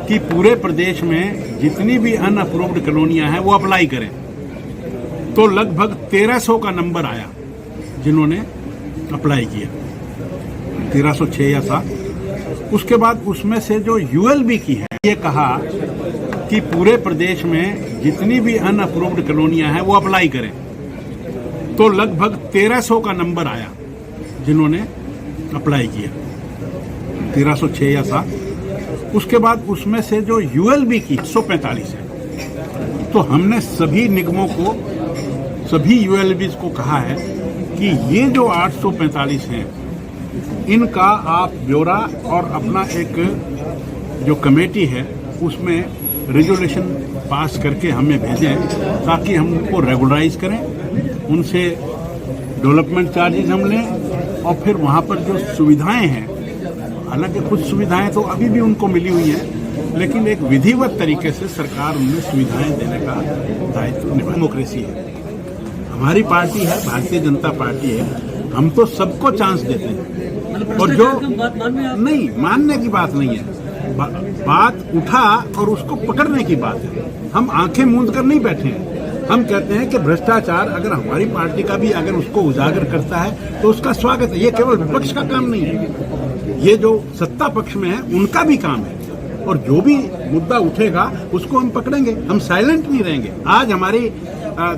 कि पूरे प्रदेश में जितनी भी अनअप्रूव्ड कॉलोनियां हैं वो अप्लाई करें, तो लगभग 1300 का नंबर आया जिन्होंने अप्लाई किया, 1306 या 7। उसके बाद उसमें से जो यूएलबी की है, ये कहा कि पूरे प्रदेश में जितनी भी अनअप्रूव्ड कॉलोनियां हैं वो अप्लाई करें, तो लगभग 1300 का नंबर आया जिन्होंने अप्लाई किया, 1306 या 7। उसके बाद उसमें से जो यूएलबी की 145 है, तो हमने सभी निगमों को, सभी यूएलबीज को कहा है कि ये जो 845 हैं इनका आप ब्यौरा और अपना एक जो कमेटी है उसमें रेजोल्यूशन पास करके हमें भेजें, ताकि हम उनको रेगुलराइज करें, उनसे डेवलपमेंट चार्जेस हम लें और फिर वहाँ पर जो सुविधाएं हैं, हालांकि कुछ सुविधाएं तो अभी भी उनको मिली हुई हैं, लेकिन एक विधिवत तरीके से सरकार उनमें सुविधाएं देने का दायित्व। डेमोक्रेसी है, हमारी पार्टी है, भारतीय जनता पार्टी है, हम तो सबको चांस देते हैं। और जो नहीं मानने की बात नहीं है, बात उठा और उसको पकड़ने की बात है। हम आंखें मूंद कर नहीं बैठे हैं। हम कहते हैं कि भ्रष्टाचार अगर हमारी पार्टी का भी अगर उसको उजागर करता है तो उसका स्वागत है। ये केवल विपक्ष का काम नहीं है, ये जो सत्ता पक्ष में है उनका भी काम है। और जो भी मुद्दा उठेगा उसको हम पकड़ेंगे, हम साइलेंट नहीं रहेंगे। आज हमारी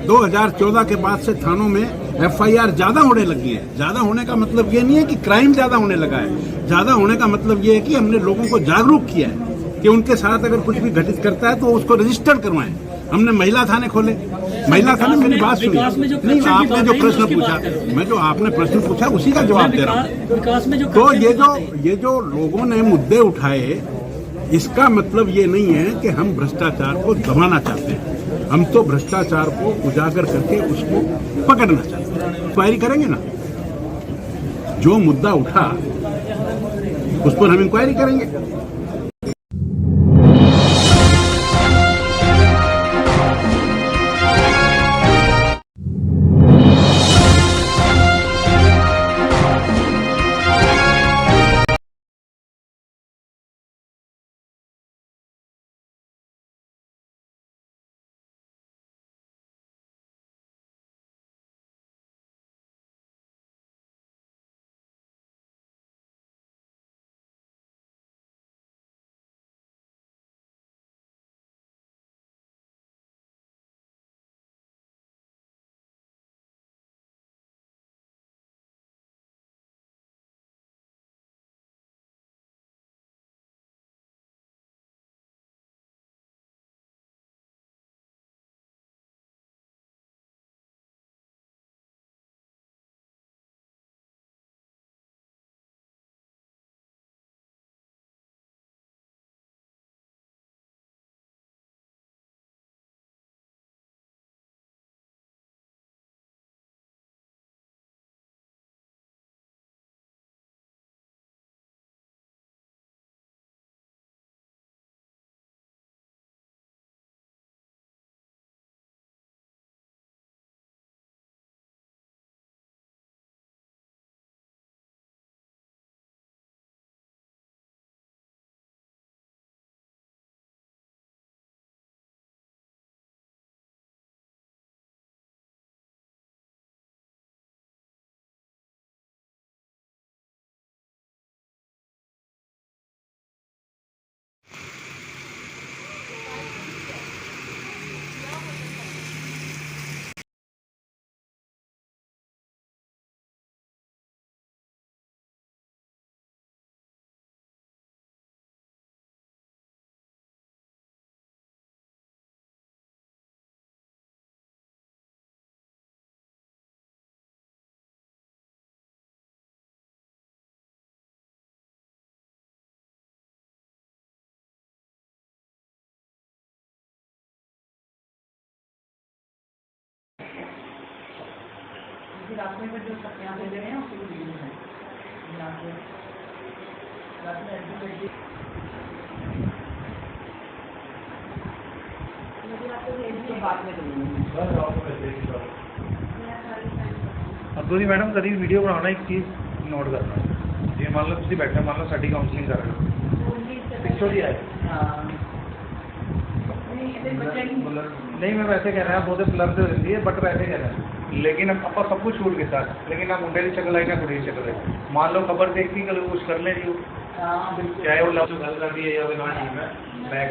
2014 के बाद से थानों में FIR ज्यादा होने लगी है। ज्यादा होने का मतलब ये नहीं है कि क्राइम ज्यादा होने लगा है, ज्यादा होने का मतलब ये है कि हमने लोगों को जागरूक किया है कि उनके साथ अगर कुछ भी घटित करता है तो उसको रजिस्टर करवाएं। हमने महिला थाने खोले, महिला थाने, मेरी बात सुनिए, नहीं आपने जो प्रश्न पूछा, मैं जो आपने प्रश्न पूछा उसी का जवाब दे रहा हूँ। तो ये जो लोगों ने मुद्दे उठाए, इसका मतलब ये नहीं है कि हम भ्रष्टाचार को दबाना चाहते हैं। हम तो भ्रष्टाचार को उजागर करके उसको पकड़ना चाहते हैं। इंक्वायरी करेंगे ना, जो मुद्दा उठा उस पर हम इंक्वायरी करेंगे। अभी रास्ते में जो यहाँ पे ले रहे हैं उसकी वीडियो है यहाँ पे रात में अब्दुल मैडम कभी वीडियो बनाना एक चीज़ नोट करना जे मान लो तुम बैठे मान लो साड़ी काउंसलिंग कर रहे हो पिछों ही आए नहीं मैं वैसे कह रहा बहुत ब्लर तो होती है बट वैसे कह रहा है लेकिन आप सब कुछ छूट के साथ लेकिन आप मुंडे की शक्ल आई ना कुड़ी की शक्ल है मान लो खबर देखती कल कुछ कर ले रही हो चाहे वो लव गल कर दी है या बिना नहीं मैं बैक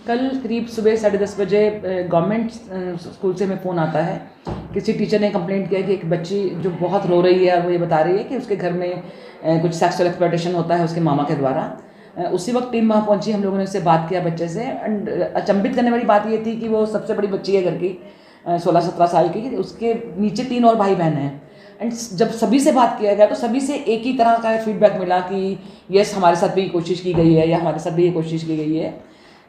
कल करीब सुबह 10:30 बजे गवर्नमेंट स्कूल से हमें फ़ोन आता है किसी टीचर ने कंप्लेंट किया कि एक बच्ची जो बहुत रो रही है वो ये बता रही है कि उसके घर में कुछ सेक्सुअल एक्सप्लॉयटेशन होता है उसके मामा के द्वारा। उसी वक्त टीम वहाँ पहुंची, हम लोगों ने उससे बात किया बच्चे से। एंड अचंभित करने वाली बात ये थी कि वो सबसे बड़ी बच्ची है घर की, 16-17 साल की। उसके नीचे 3 और भाई बहन हैं। एंड जब सभी से बात किया गया तो सभी से एक ही तरह का फीडबैक मिला कि यस हमारे साथ भी कोशिश की गई है या हमारे साथ भी ये कोशिश की गई है।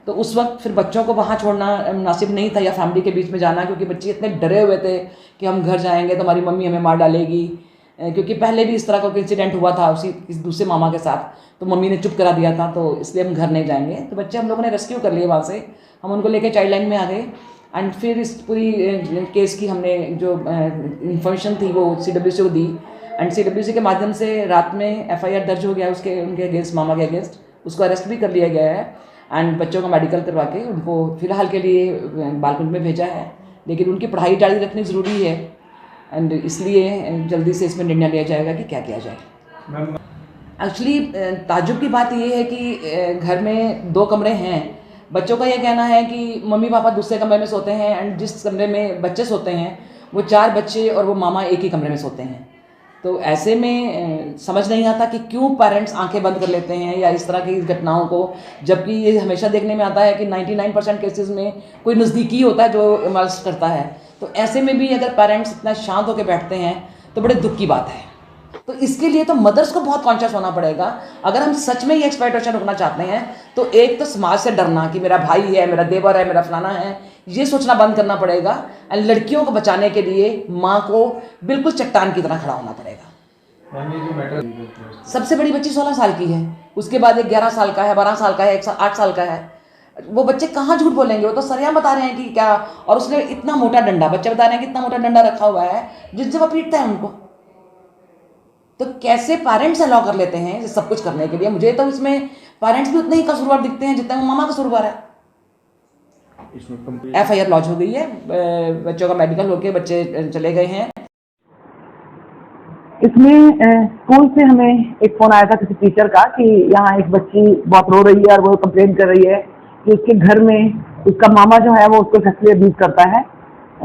तो उस वक्त फिर बच्चों को वहाँ छोड़ना मुनासिब नहीं था या फैमिली के बीच में जाना, क्योंकि बच्चे इतने डरे हुए थे कि हम घर जाएंगे तो हमारी मम्मी हमें मार डालेगी, क्योंकि पहले भी इस तरह का कोई इंसिडेंट हुआ था उसी इस दूसरे मामा के साथ, तो मम्मी ने चुप करा दिया था, तो इसलिए हम घर नहीं जाएंगे। तो बच्चे हम लोगों ने रेस्क्यू कर लिए वहाँ से, हम उनको लेके चाइल्ड लाइन में आ गए। एंड फिर इस पूरी केस की हमने जो इन्फॉर्मेशन थी वो CWC को दी। एंड CWC के माध्यम से रात में FIR दर्ज हो गया उनके अगेंस्ट, मामा के अगेंस्ट। उसको अरेस्ट भी कर लिया गया है एंड बच्चों का मेडिकल करवा के उनको फ़िलहाल के लिए बालकुंड में भेजा है। लेकिन उनकी पढ़ाई जारी रखनी ज़रूरी है एंड इसलिए जल्दी से इसमें निर्णय लिया जाएगा कि क्या किया जाए। एक्चुअली ताज्जुब की बात ये है कि घर में 2 कमरे हैं। बच्चों का ये कहना है कि मम्मी पापा दूसरे कमरे में सोते हैं एंड जिस कमरे में बच्चे सोते हैं वो 4 बच्चे और वो मामा एक ही कमरे में सोते हैं। तो ऐसे में समझ नहीं आता कि क्यों पेरेंट्स आंखें बंद कर लेते हैं या इस तरह की घटनाओं को, जबकि ये हमेशा देखने में आता है कि 99% केसेस में कोई नज़दीकी होता है जो मर्ज करता है। तो ऐसे में भी अगर पेरेंट्स इतना शांत होकर बैठते हैं तो बड़े दुख की बात है। तो इसके लिए तो मदर्स को बहुत कॉन्शियस होना पड़ेगा। अगर हम सच में ये एक्सप्लॉयटेशन रोकना चाहते हैं तो एक तो समाज से डरना कि मेरा भाई है, मेरा देवर है, मेरा फलाना है, ये सोचना बंद करना पड़ेगा। एंड लड़कियों को बचाने के लिए माँ को बिल्कुल चट्टान की तरह खड़ा होना पड़ेगा। सबसे बड़ी बच्ची 16 साल की है, उसके बाद एक 11 साल का है, 12 साल का है, एक 8 साल का है। वो बच्चे कहाँ झूठ बोलेंगे, वो तो सरिया बता रहे हैं कि क्या। और उसने इतना मोटा डंडा, बच्चे बता रहे हैं कि इतना मोटा डंडा रखा हुआ है जिससे वो पीटता है उनको। तो कैसे पेरेंट्स अलाउ कर लेते हैं ये सब कुछ करने के लिए? मुझे तो इसमें पेरेंट्स भी उतने ही कसूरवार दिखते हैं जितना वो मामा कसूरवार है। FIR लॉन्च हो गई है, बच्चों का मेडिकल होके बच्चे चले गए हैं। इसमें स्कूल से हमें एक फोन आया था किसी टीचर का कि यहाँ एक बच्ची बहुत रो रही है और वो कंप्लेन कर रही है कि उसके घर में उसका मामा जो है वो उसको सेक्सुअली अब्यूज करता है।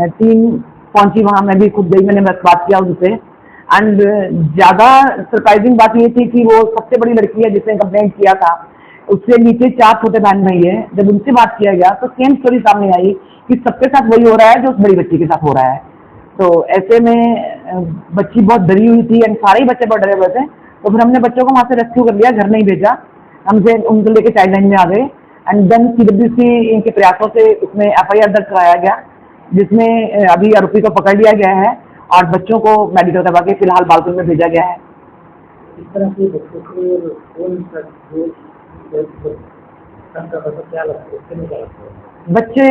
टीम पहुंची वहाँ, मैं भी खुद गई, मैंने बात किया उनसे। एंड ज़्यादा सरप्राइजिंग बात ये थी कि वो सबसे बड़ी लड़की है जिसने कंप्लेंट किया था, उससे नीचे 4 छोटे बहन भाई है। जब उनसे बात किया गया तो सेम स्टोरी सामने आई कि सबके साथ वही हो रहा है जो उस बड़ी बच्ची के साथ हो रहा है। तो ऐसे में बच्ची बहुत डरी हुई थी एंड सारे ही बच्चे बहुत डरे हुए थे। तो फिर हमने बच्चों को वहाँ से रेस्क्यू कर लिया, घर नहीं भेजा, हमसे उनको लेके चाइल्ड लाइन में आ गए। एंड देन CWC इनके प्रयासों से उसमें FIR दर्ज कराया गया, जिसमें अभी आरोपी को पकड़ लिया गया है और बच्चों को मेडिकल करवा के फिलहाल बालकुंड में भेजा गया है। इस तरह से बच्चों बच्चे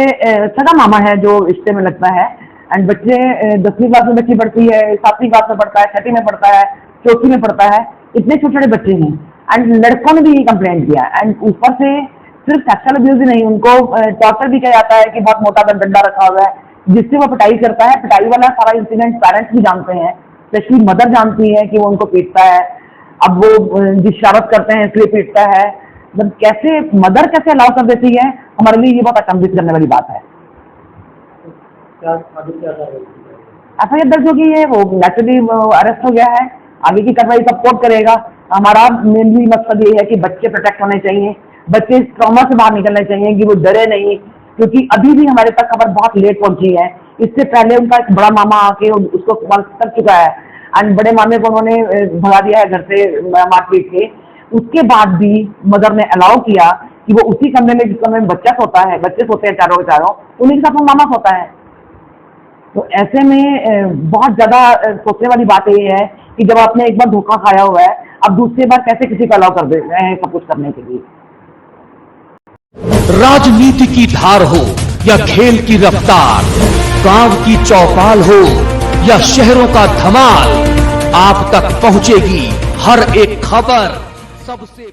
सगा मामा है जो रिश्ते में लगता है। एंड बच्चे 10वीं क्लास में बच्ची पढ़ती है, 7वीं क्लास में पढ़ता है, 6वीं में पढ़ता है, 4वीं में पढ़ता है, इतने छोटे छोटे बच्चे हैं। एंड लड़कों ने भी कंप्लेंट किया। एंड ऊपर से सिर्फ सेक्सुअल अब्यूज ही नहीं, उनको टॉर्चर भी किया जाता है कि बहुत मोटा डंडा रखा हुआ है जिससे वो पिटाई करता है। पिटाई वाला सारा इंसिडेंट पेरेंट्स भी जानते हैं, स्पेशली मदर जानती है कि वो उनको पीटता है। अब वो जिस शरारत करते हैं इसलिए पीटता है। मतलब कैसे मदर कैसे अलाउ कर देती है, हमारे लिए ये बहुत अचंभित करने वाली बात है। FIR दर्ज हो गई है, वो नेचुरली अरेस्ट हो गया है, आगे की कार्रवाई सपोर्ट करेगा। हमारा मेनली मकसद ये है कि बच्चे प्रोटेक्ट होने चाहिए, बच्चे इस ट्रॉमा से बाहर निकलने चाहिए कि वो डरे नहीं, क्योंकि अभी भी हमारे तक खबर बहुत लेट पहुंची है। इससे पहले उनका एक बड़ा मामा आके उसको कर चुका है एंड बड़े मामे को उन्होंने भगा दिया है घर से मारपीट के। उसके बाद भी मदर ने अलाउ किया कि वो उसी कमरे में जिस कमरे में बच्चा सोता है, बच्चे सोते हैं चारों के चारों, उन्हीं के साथ वो मामा सोता है। तो ऐसे में बहुत ज्यादा सोचने वाली बात ये है कि जब आपने एक बार धोखा खाया हुआ है, अब दूसरी बार कैसे किसी को अलाउ कर दे रहे हैं सब कुछ करने के लिए। राजनीति की धार हो या खेल की रफ्तार, गांव की चौपाल हो या शहरों का धमाल, आप तक पहुंचेगी हर एक खबर सबसे